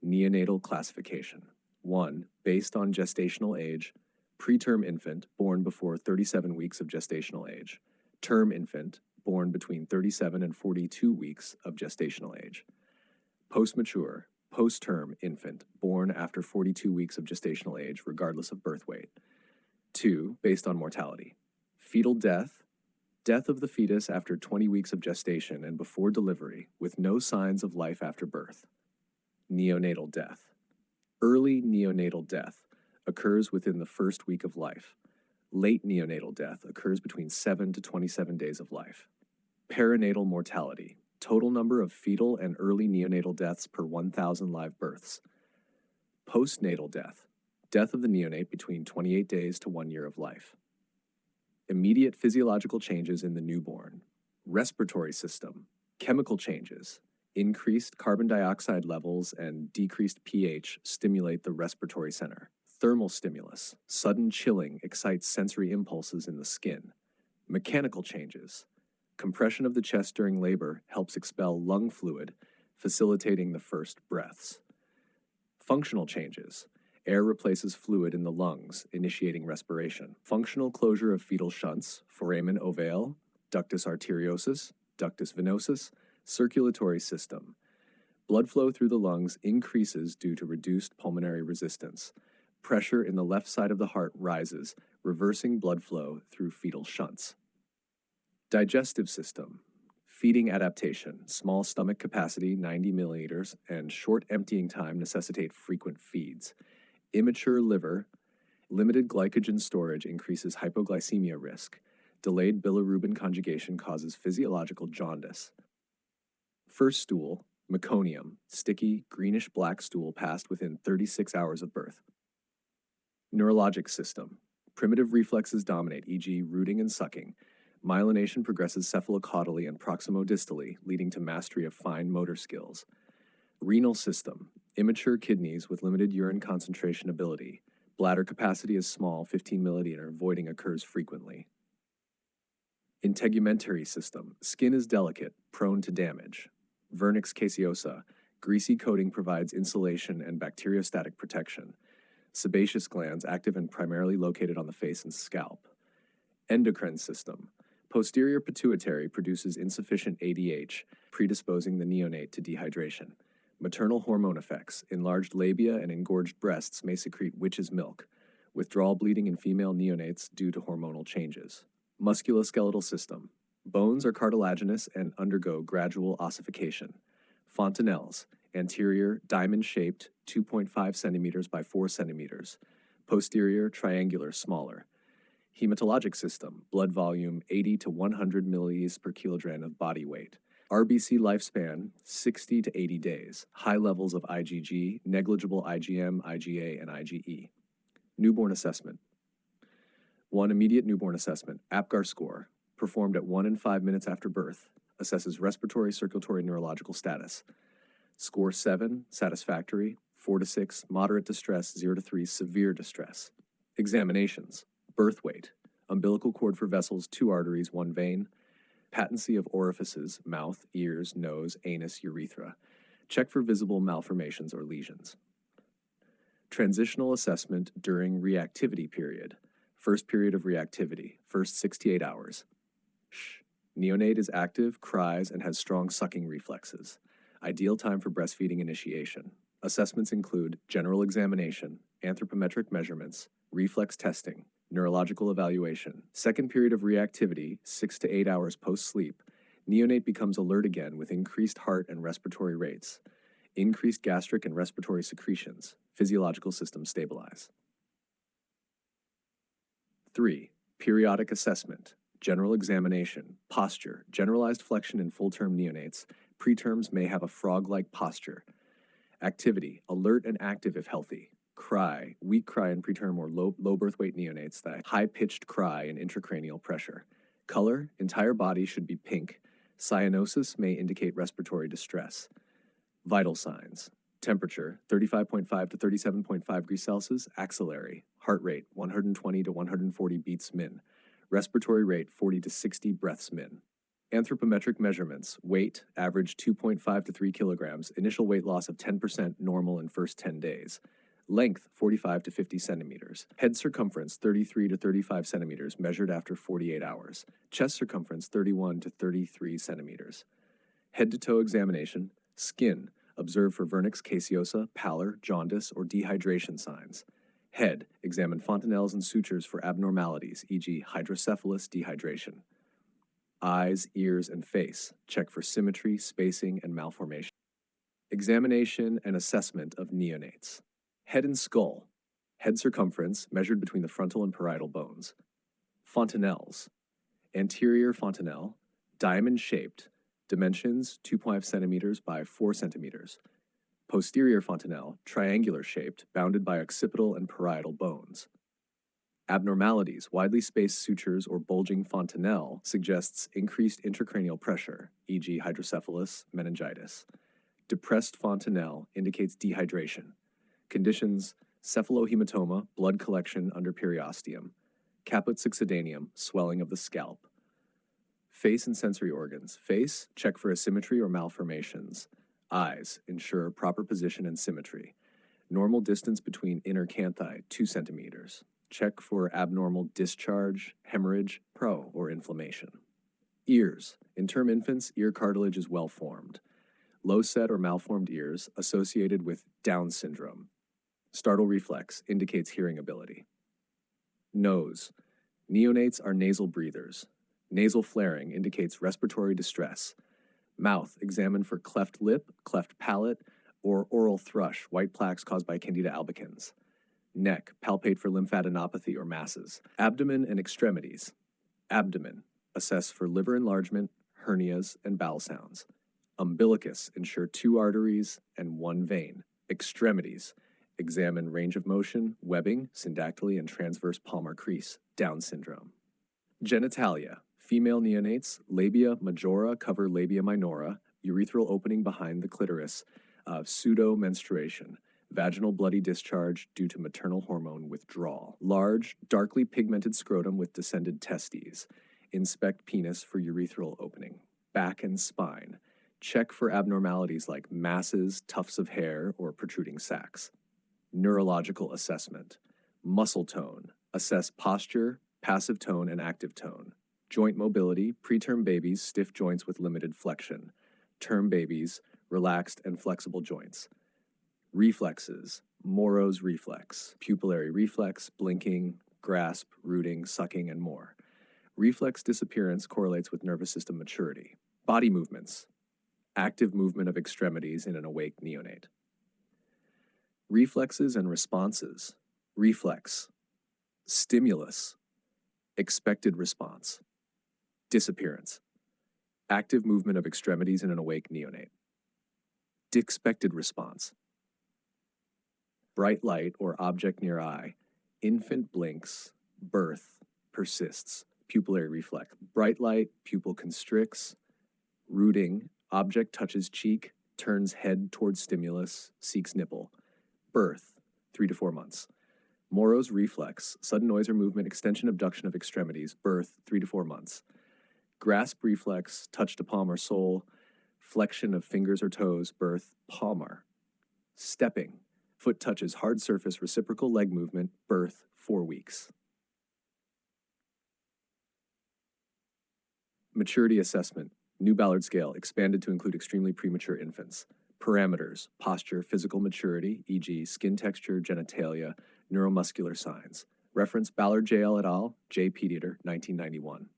Neonatal classification. 1. Based on gestational age. Preterm infant, born before 37 weeks of gestational age. Term infant, born between 37 and 42 weeks of gestational age. Post-mature, post-term infant, born after 42 weeks of gestational age, regardless of birth weight. 2. Based on mortality. Fetal death, death of the fetus after 20 weeks of gestation and before delivery, with no signs of life after birth. Neonatal death. Early neonatal death occurs within the first week of life. Late neonatal death occurs between 7 to 27 days of life. Perinatal mortality. Total number of fetal and early neonatal deaths per 1,000 live births. Postnatal death. Death of the neonate between 28 days to 1 year of life. Immediate physiological changes in the newborn. Respiratory system. Chemical changes. Increased carbon dioxide levels and decreased pH stimulate the respiratory center. Thermal stimulus. Sudden chilling excites sensory impulses in the skin. Mechanical changes. Compression of the chest during labor helps expel lung fluid, facilitating the first breaths. Functional changes. Air replaces fluid in the lungs, initiating respiration. Functional closure of fetal shunts, foramen ovale, ductus arteriosus, ductus venosus, circulatory system. Blood flow through the lungs increases due to reduced pulmonary resistance. Pressure in the left side of the heart rises, reversing blood flow through fetal shunts. Digestive system. Feeding adaptation, small stomach capacity 90 milliliters, and short emptying time necessitate frequent feeds. Immature liver, limited glycogen storage increases hypoglycemia risk. Delayed bilirubin conjugation causes physiological jaundice. First stool, meconium, sticky, greenish-black stool passed within 36 hours of birth. Neurologic system. Primitive reflexes dominate, e.g. rooting and sucking. Myelination progresses cephalocaudally and proximodistally, leading to mastery of fine motor skills. Renal system. Immature kidneys with limited urine concentration ability. Bladder capacity is small, 15 milliliter, voiding occurs frequently. Integumentary system. Skin is delicate, prone to damage. Vernix caseosa. Greasy coating provides insulation and bacteriostatic protection. Sebaceous glands active and primarily located on the face and scalp. Endocrine system. Posterior pituitary produces insufficient ADH, predisposing the neonate to dehydration. Maternal hormone effects. Enlarged labia and engorged breasts may secrete witch's milk. Withdrawal bleeding in female neonates due to hormonal changes. Musculoskeletal system. Bones are cartilaginous and undergo gradual ossification. Fontanelles. Anterior, diamond-shaped, 2.5 centimeters by 4 centimeters. Posterior, triangular, smaller. Hematologic system. Blood volume 80 to 100 milliliters per kilogram of body weight. RBC lifespan 60 to 80 days. High levels of IgG, negligible IgM, IgA, and IgE. Newborn assessment. 1. Immediate newborn assessment. Apgar score. Performed at 1 and 5 minutes after birth. Assesses respiratory, circulatory, neurological status. Score 7, satisfactory. 4 to 6, moderate distress. 0 to 3, severe distress. Examinations. Birth weight. Umbilical cord for vessels, 2 arteries, 1 vein. Patency of orifices, mouth, ears, nose, anus, urethra. Check for visible malformations or lesions. Transitional assessment during reactivity period. First period of reactivity, first 68 hours. Neonate is active, cries, and has strong sucking reflexes. Ideal time for breastfeeding initiation. Assessments include general examination, anthropometric measurements, reflex testing, neurological evaluation. Second period of reactivity, 6 to 8 hours post-sleep. Neonate becomes alert again with increased heart and respiratory rates. Increased gastric and respiratory secretions. Physiological systems stabilize. 3. Periodic assessment. General examination. Posture. Generalized flexion in full-term neonates. Preterms may have a frog-like posture. Activity. Alert and active if healthy. Cry. Weak cry in preterm or low birth weight neonates. That high-pitched cry and intracranial pressure. Color. Entire body should be pink. Cyanosis may indicate respiratory distress. Vital signs. Temperature, 35.5 to 37.5 degrees Celsius, axillary. Heart rate, 120 to 140 beats min. Respiratory rate, 40 to 60 breaths min. Anthropometric measurements: weight, average 2.5 to 3 kilograms, initial weight loss of 10%, normal in first 10 days. Length, 45 to 50 centimeters. Head circumference, 33 to 35 centimeters, measured after 48 hours. Chest circumference, 31 to 33 centimeters. Head to toe examination. Skin, observe for vernix caseosa, pallor, jaundice, or dehydration signs. Head, examine fontanelles and sutures for abnormalities, e.g. hydrocephalus, dehydration. Eyes, ears, and face, check for symmetry, spacing, and malformation. Examination and assessment of neonates. Head and skull. Head circumference, measured between the frontal and parietal bones. Fontanelles. Anterior fontanelle, diamond-shaped, dimensions 2.5 centimeters by 4 centimeters. Posterior fontanelle, triangular-shaped, bounded by occipital and parietal bones. Abnormalities: widely spaced sutures or bulging fontanelle suggests increased intracranial pressure, e.g. hydrocephalus, meningitis. Depressed fontanelle indicates dehydration. Conditions: cephalohematoma, blood collection under periosteum. Caput succedaneum, swelling of the scalp. Face and sensory organs. Face, check for asymmetry or malformations. Eyes, ensure proper position and symmetry. Normal distance between inner canthi, 2 centimeters. Check for abnormal discharge, hemorrhage, or inflammation. Ears. In term infants, ear cartilage is well formed. Low set or malformed ears associated with Down syndrome. Startle reflex indicates hearing ability. Nose. Neonates are nasal breathers. Nasal flaring indicates respiratory distress. Mouth. Examine for cleft lip, cleft palate, or oral thrush, white plaques caused by Candida albicans. Neck. Palpate for lymphadenopathy or masses. Abdomen and extremities. Abdomen. Assess for liver enlargement, hernias, and bowel sounds. Umbilicus. Ensure 2 arteries and 1 vein. Extremities. Examine range of motion, webbing, syndactyly, and transverse palmar crease, Down syndrome. Genitalia. Female neonates, labia majora cover labia minora, urethral opening behind the clitoris, pseudo-menstruation. Vaginal bloody discharge due to maternal hormone withdrawal. Large, darkly pigmented scrotum with descended testes. Inspect penis for urethral opening. Back and spine. Check for abnormalities like masses, tufts of hair, or protruding sacs. Neurological assessment. Muscle tone. Assess posture, passive tone, and active tone. Joint mobility. Preterm babies, stiff joints with limited flexion. Term babies, relaxed and flexible joints. Reflexes. Moro's reflex, pupillary reflex, blinking, grasp, rooting, sucking, and more. Reflex disappearance correlates with nervous system maturity. Body movements. Active movement of extremities in an awake neonate. Reflexes and responses. Reflex. Stimulus. Expected response. Disappearance. Active movement of extremities in an awake neonate. Expected response. Bright light or object near eye. Infant blinks. Birth. Persists. Pupillary reflex. Bright light, pupil constricts. Rooting. Object touches cheek, turns head towards stimulus, seeks nipple. Birth. 3 to 4 months. Moro's reflex. Sudden noise or movement, extension, abduction of extremities. Birth. 3 to 4 months. Grasp reflex. Touch to palm or sole. Flexion of fingers or toes. Birth. Palmar. Stepping. Foot touches hard surface, reciprocal leg movement. Birth. 4 weeks. Maturity assessment. New Ballard scale, expanded to include extremely premature infants. Parameters: posture, physical maturity, e.g. skin texture, genitalia, neuromuscular signs. Reference Ballard J.L. et al., J. Pediatric, 1991.